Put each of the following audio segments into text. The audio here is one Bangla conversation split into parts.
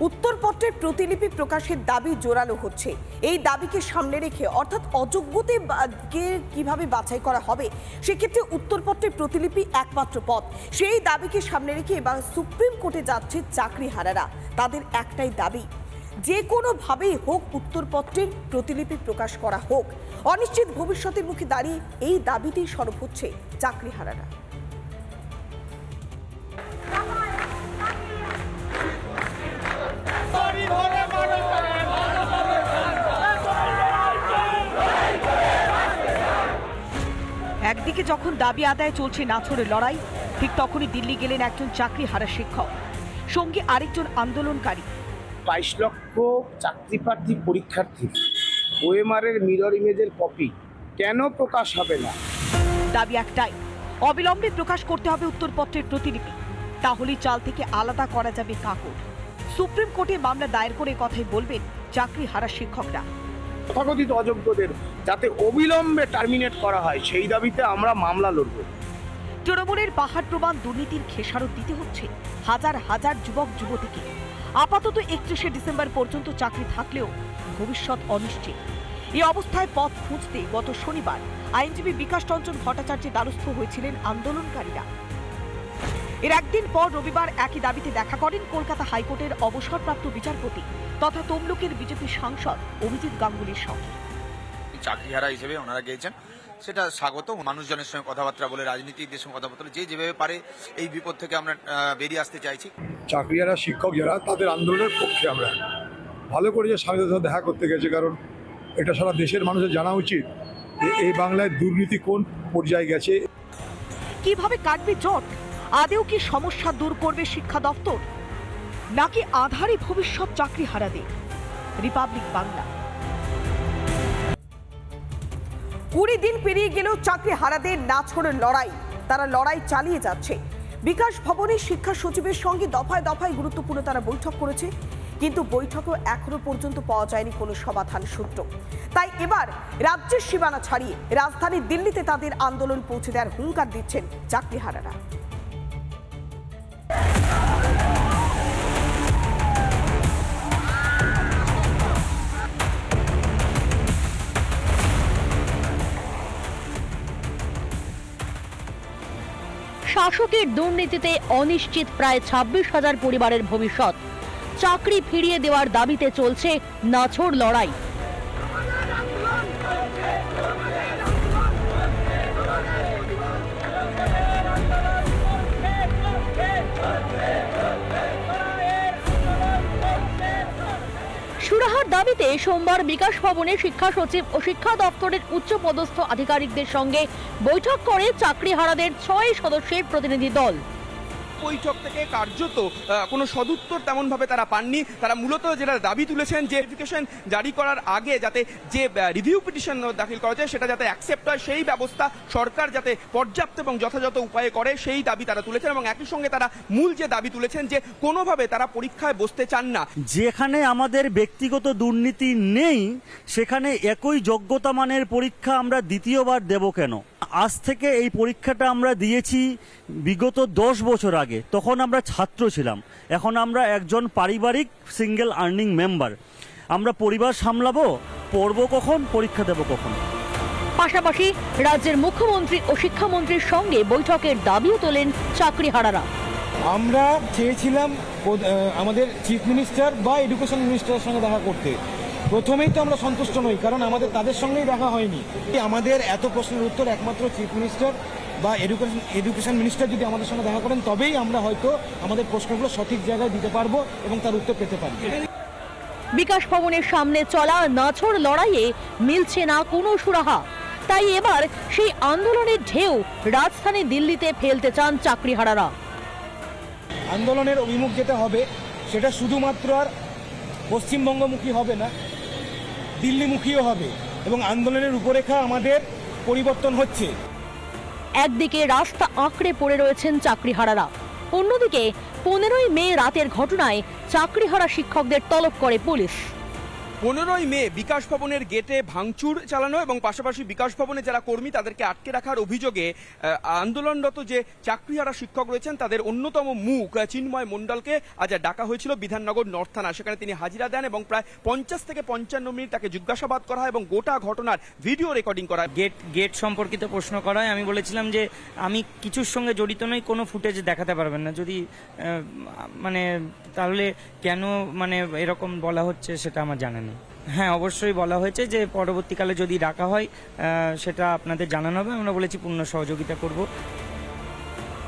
উত্তরপত্রের প্রতিলিপি প্রকাশের দাবি জোরালো হচ্ছে। এই দাবিকে সামনে রেখে অর্থাৎ অযোগ্যতে কিভাবে বাছাই করা হবে সেক্ষেত্রে উত্তরপত্রের প্রতিলিপি একমাত্র পথ। সেই দাবিকে সামনে রেখে এবার সুপ্রিম কোর্টে যাচ্ছে চাকরিহারারা। তাদের একটাই দাবি, যে কোনোভাবেই হোক উত্তরপত্রের প্রতিলিপি প্রকাশ করা হোক। অনিশ্চিত ভবিষ্যতের মুখে দাঁড়িয়ে এই দাবিতেই সরব হচ্ছে চাকরিহারারা। একদিকে যখন দাবি আদায় চলছে নাছোড়ের লড়াই, ঠিক তখনই দিল্লি গেলেন একজন চাকরিহারা শিক্ষক, সঙ্গে আরেকজন আন্দোলনকারী। 22 লক্ষ চাকরি প্রার্থী পরীক্ষার্থী ওএমআর এর মিরর ইমেজের কপি কেন প্রকাশ হবে না? দাবি একটাই, অবিলম্বে প্রকাশ করতে হবে উত্তরপত্রের প্রতিলিপি, তাহলেই চাল থেকে আলাদা করা যাবে কাকড়। সুপ্রিম কোর্টে মামলা দায়ের করে কথাই বলবেন চাকরিহারা শিক্ষকরা। তথাকথিত অযোগ্যদের যাতে অবিলম্বে টার্মিনেট করা হয় সেই দাবিতে আমরা মামলা লড়ব। তৃণমূলের পাহাড় প্রমাণ দুর্নীতির খেসারত দিতে হচ্ছে হাজার হাজার যুবক যুবতীকে। আপাতত 31শে ডিসেম্বর পর্যন্ত চাকরি থাকলেও ভবিষ্যৎ অনিশ্চিত। এই অবস্থায় পথ খুঁজতে গত শনিবার আইনজীবী বিকাশ রঞ্জন ভট্টাচার্যের দ্বারস্থ হয়েছিলেন আন্দোলনকারীরা। এর একদিন পর রবিবার একই দাবিতে দেখা করেন কলকাতা হাইকোর্টের অবসরপ্রাপ্ত বিচারপতি তথা তমলুকের বিজেপি সাংসদ অভিজিৎ গাঙ্গুলির সঙ্গে। চাকরিহারা হিসেবে ওনারা গিয়েছেন, সেটা স্বাগত। মানুষজনের সঙ্গে কথাবার্তা বলে, রাজনীতিকদের সঙ্গে কথাবার্তা বলে যে যেভাবে পারে এই বিপদ থেকে আমরা বেরিয়ে আসতে চাইছি। চাকরিহারা শিক্ষক যারা, তাদের আন্দোলনের পক্ষে আমরা। ভালো করে যে স্বামীদের সাথে দেখা করতে গেছে, কারণ এটা সারা দেশের মানুষের জানা উচিত যে এই বাংলায় দুর্নীতি কোন পর্যায়ে গেছে। কিভাবে কাটবে জট? আদেও কি সমস্যা দূর করবে শিক্ষা দপ্তর, নাকি আধারে ভবিষ্যৎ চাকরিহারাদের? রিপাবলিক বাংলা। 20 দিন পেরিয়ে গেলেও চাকরিহারাদের নাছোড়ের লড়াই, তারা লড়াই চালিয়ে যাচ্ছে। বিকাশ ভবনে শিক্ষা সচিবের সঙ্গে দফায় দফায় গুরুত্বপূর্ণ তারা বৈঠক করেছে, কিন্তু বৈঠকেও এখনো পর্যন্ত পাওয়া যায়নি কোনো সমাধান সূত্র। তাই এবার রাজ্যের সীমানা ছাড়িয়ে রাজধানী দিল্লিতে তাদের আন্দোলন পৌঁছে দেওয়ার হুঙ্কার দিচ্ছেন চাকরিহারারা। শাসকের দুর্নীতিতে অনিশ্চিত প্রায় 26,000 পরিবারের ভবিষ্যৎ। চাকরি ফিরিয়ে দেওয়ার দাবিতে চলছে নাছোড় লড়াই। সুরাহার দাবিতে সোমবার বিকাশ ভবনে শিক্ষা সচিব ও শিক্ষা দপ্তরের উচ্চপদস্থ আধিকারিকদের সঙ্গে বৈঠক করে চাকরিহারাদের 6 সদস্যের প্রতিনিধি দল। বৈঠক থেকে কার্যত কোনো সদুত্তর তেমন ভাবে তারা পাননি। তারা মূলত যেটা দাবি তুলেছেন যে নোটিফিকেশন জারি করার আগে যাতে যে রিভিউ পিটিশন দাখিল করা যায় সেটা যাতে অ্যাকসেপ্ট হয়, সেই ব্যবস্থা সরকার যাতে পর্যাপ্ত এবং যথাযথ উপায়ে করে, সেই দাবি তারা তুলেছেন। এবং একই সঙ্গে তারা মূল যে দাবি তুলেছেন যে কোনোভাবে তারা পরীক্ষায় বসতে চান না। যেখানে আমাদের ব্যক্তিগত দুর্নীতি নেই সেখানে একই যোগ্যতা মানের পরীক্ষা আমরা দ্বিতীয়বার দেব কেন? আজ থেকে এই পরীক্ষাটা আমরা দিয়েছি বিগত 10 বছর আগে, তখন আমরা ছাত্র ছিলাম। এখন আমরা একজন পারিবারিক সিঙ্গেল আর্নিং মেম্বার। আমরা পরিবার সামলাবো, পড়বো কখন, পরীক্ষা দেব কখন? পাশাপাশি রাজ্যের মুখ্যমন্ত্রী ও শিক্ষামন্ত্রীর সঙ্গে বৈঠকের দাবিও তোলেন চাকরিহারারা। আমরা চেয়েছিলাম আমাদের চিফ মিনিস্টার বা এডুকেশন মিনিস্টারের সঙ্গে দেখা করতে। প্রথমেই তো আমরা সন্তুষ্ট নই, কারণ আমাদের তাদের সঙ্গেই দেখা হয়নি। আমাদের এত প্রশ্নের উত্তর একমাত্র চিফ মিনিস্টার বা এডুকেশন মিনিস্টার যদি আমাদের সঙ্গে দেখা করেন, তবেই আমরা হয়তো আমাদের প্রশ্নগুলো সঠিক জায়গায় দিতে পারবো এবং তার উত্তর পেতে পারবো। বিকাশ ভবনের সামনে চলা নাছোড় লড়াইয়ে মিলছে না কোনো সুরাহা। তাই এবার সেই আন্দোলনের ঢেউ রাজধানী দিল্লিতে ফেলতে চান চাকরিহারারা। আন্দোলনের অভিমুখ যেটা হবে সেটা শুধুমাত্র আর পশ্চিমবঙ্গমুখী হবে না, দিল্লিমুখীও হবে, এবং আন্দোলনের রূপরেখা আমাদের পরিবর্তন হচ্ছে। একদিকে রাস্তা আঁকড়ে পড়ে রয়েছেন চাকরিহারারা, অন্যদিকে 15ই মে রাতের ঘটনায় চাকরিহারা শিক্ষকদের তলব করে পুলিশ। 15ই মে বিকাশ ভবনের গেটে ভাঙচুর চালানো এবং পাশাপাশি বিকাশ ভবনে যারা কর্মী তাদেরকে আটকে রাখার অভিযোগে আন্দোলনরত যে চাকরিহারা শিক্ষক রয়েছেন তাদের অন্যতম মুখ চিন্ময় মণ্ডলকে আজ ডাকা হয়েছিল বিধাননগর নর্থ থানা। সেখানে তিনি হাজিরা দেন এবং প্রায় 50 থেকে 55 মিনিট তাকে জিজ্ঞাসাবাদ করা হয় এবং গোটা ঘটনার ভিডিও রেকর্ডিং করা হয়। গেট সম্পর্কিত প্রশ্ন করা হয়। আমি বলেছিলাম যে আমি কিছুর সঙ্গে জড়িত নই, কোনো ফুটেজ দেখাতে পারবেন না। যদি মানে তাহলে কেন মানে এরকম বলা হচ্ছে সেটা আমার জানা নেই। হ্যাঁ, অবশ্যই বলা হয়েছে যে পরবর্তীকালে যদি ডাকা হয় সেটা আপনাদের জানানো হবে। আমরা বলেছি পূর্ণ সহযোগিতা করব।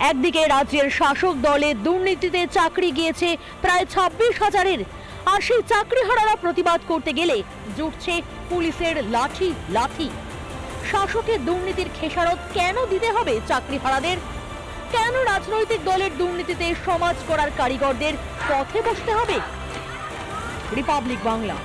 একদিকে রাজ্যের শাসক দলের দুর্নীতিতে চাকরি গিয়েছে প্রায় 26,000-এর, আর সেই চাকরিহারারা প্রতিবাদ করতে গেলে জুটছে পুলিশের লাঠি। শাসকের দুর্নীতির খেসারত কেন দিতে হবে চাকরিহারাদের? কেন রাজনৈতিক দলের দুর্নীতিতে সমাজ করার কারিগরদের পথে বসতে হবে? রিপাবলিক বাংলা।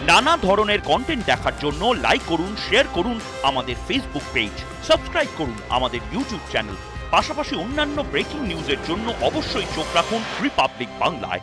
নানা ধরনের কন্টেন্ট দেখার জন্য লাইক করুন, শেয়ার করুন আমাদের ফেসবুক পেজ, সাবস্ক্রাইব করুন আমাদের ইউটিউব চ্যানেল। পাশাপাশি অন্যান্য ব্রেকিং নিউজের জন্য অবশ্যই চোখ রাখুন রিপাবলিক বাংলায়।